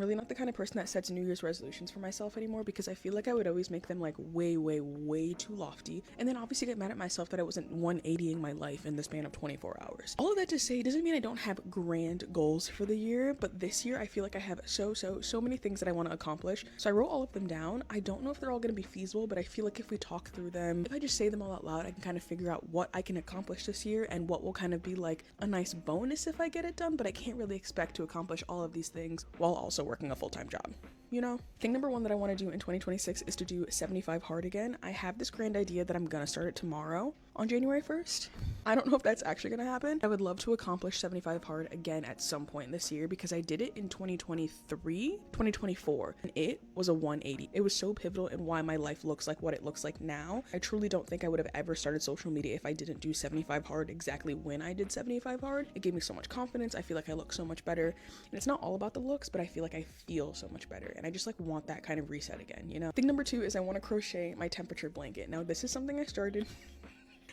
really not the kind of person that sets New Year's resolutions for myself anymore, because I feel like I would always make them like way too lofty, and then obviously get mad at myself that I wasn't 180ing my life in the span of 24 hours. All of that to say, doesn't mean I don't have grand goals for the year, but this year I feel like I have so many things that I want to accomplish. So I wrote all of them down. I don't know if they're all going to be feasible, but I feel like if we talk through them, if I just say them all out loud, I can kind of figure out what I can accomplish this year and what will kind of be like a nice bonus if I get it done, but I can't really expect to accomplish all of these things while also working a full-time job. You know? Thing number one that I want to do in 2026 is to do 75 hard again. I have this grand idea that I'm gonna start it tomorrow on January 1st. I don't know if that's actually gonna happen. I would love to accomplish 75 hard again at some point this year, because I did it in 2024, and it was a 180. It was so pivotal in why my life looks like what it looks like now. I truly don't think I would have ever started social media if I didn't do 75 hard exactly when I did 75 hard. It gave me so much confidence. I feel like I look so much better, and it's not all about the looks, but I feel like I feel so much better, and I just like want that kind of reset again, you know? Thing number two is I want to crochet my temperature blanket. Now this is something I started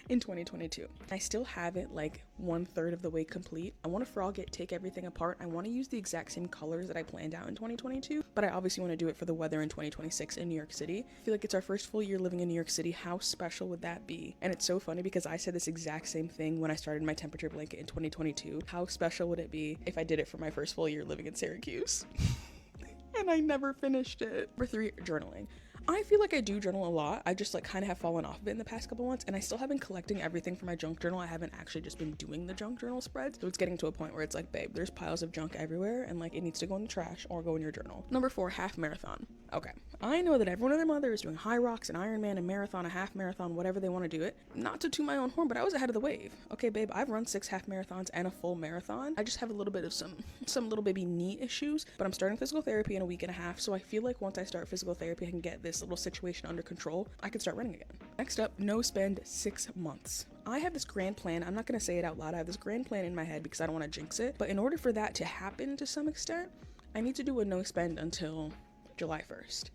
in 2022. I still have it like 1/3 of the way complete. I want to frog it, take everything apart. I want to use the exact same colors that I planned out in 2022, but I obviously want to do it for the weather in 2026 in New York City. I feel like it's our first full year living in New York City. How special would that be? And it's so funny because I said this exact same thing when I started my temperature blanket in 2022. How special would it be if I did it for my first full year living in Syracuse? And I never finished it. Number three, journaling. I feel like I do journal a lot. I just like kind of have fallen off of it in the past couple months, and I still have been collecting everything for my junk journal. I haven't actually just been doing the junk journal spreads. So it's getting to a point where it's like, babe, there's piles of junk everywhere, and like it needs to go in the trash or go in your journal. Number four, half marathon. Okay, I know that everyone and their mother is doing high rocks and Ironman and marathon, a half marathon, whatever they want to do it. Not to toot my own horn, but I was ahead of the wave. Okay, babe, I've run 6 half marathons and a full marathon. I just have a little bit of some little baby knee issues, but I'm starting physical therapy in a week and a half, so I feel like once I start physical therapy, I can get this little situation under control. I can start running again. Next up, no spend 6 months. I have this grand plan. I'm not going to say it out loud. I have this grand plan in my head because I don't want to jinx it, but in order for that to happen to some extent, I need to do a no spend until July 1st.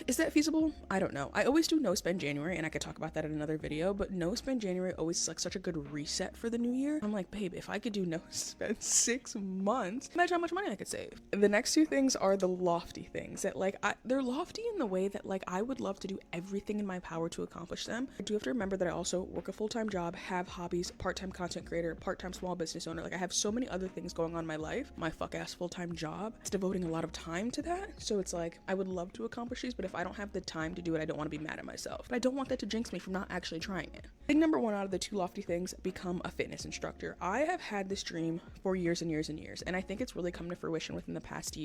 Is that feasible? I don't know. I always do no spend January, and I could talk about that in another video, but no spend January always is like such a good reset for the new year. I'm like, babe, if I could do no spend 6 months, imagine how much money I could save. The next two things are the lofty things that like, they're lofty in the way that like I would love to do everything in my power to accomplish them. I do have to remember that I also work a full-time job, have hobbies, part-time content creator, part-time small business owner. Like I have so many other things going on in my life. My fuck-ass full-time job, it's devoting a lot of time to that. So it's like, I would love to accomplish these, but if I don't have the time to do it, I don't want to be mad at myself. But I don't want that to jinx me from not actually trying it. Thing number one out of the two lofty things, become a fitness instructor. I have had this dream for years and years and years, and I think it's really come to fruition within the past year.